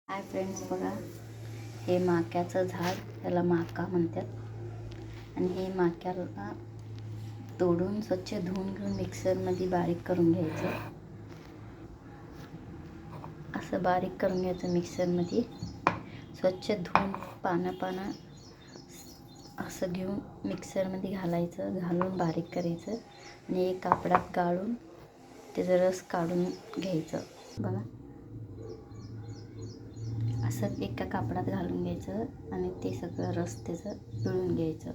Hi friends, बघा हे माक्याचं झाड, त्याला माका म्हणतात. आणि हे माक्याला तोडून स्वच्छ धुवून घेऊन मिक्सरमध्ये बारीक करून घ्यायचं. असं बारीक करून घ्यायचं मिक्सरमध्ये, स्वच्छ धुवून पानं असं घेऊन मिक्सरमध्ये घालायचं, घालून बारीक करायचं आणि एक कापडात गाळून त्याचा रस काढून घ्यायचं. बघा असं एका कापडात घालून घ्यायचं आणि ते सगळं रस त्याचं पिळून घ्यायचं.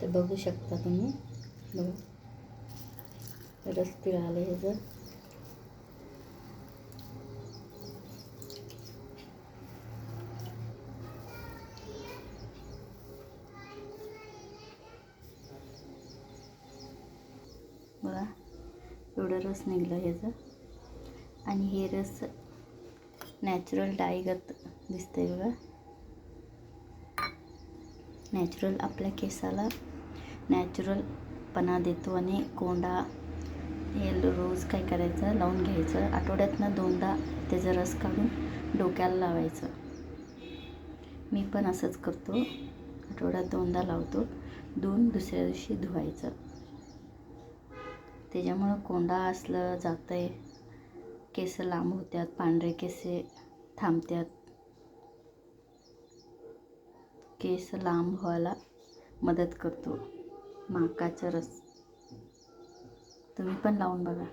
तर बघू शकता तुम्ही, बघा रस पिळाले ह्याचं. बघा एवढं रस निघलं ह्याचं. आणि हे रस नॅचरल डायगत दिसतंय बघा. नॅचरल आपल्या केसाला नॅचरलपणा देतो. आणि कोंडा हे रोज काय करायचं, लावून घ्यायचं. आठवड्यातनं 2दा त्याचा रस काढून डोक्याला लावायचं. मी पण असंच करतो, आठवड्यात 2दा लावतो. धुवून दुसऱ्या दिवशी धुवायचं. त्याच्यामुळं कोंडा असलं जातंय, केस लांब होत्यात, पांढरे केस थांबतात. केस लांब व्हायला मदत करतो माकाचा रस. तुम्ही पण लावून बघा.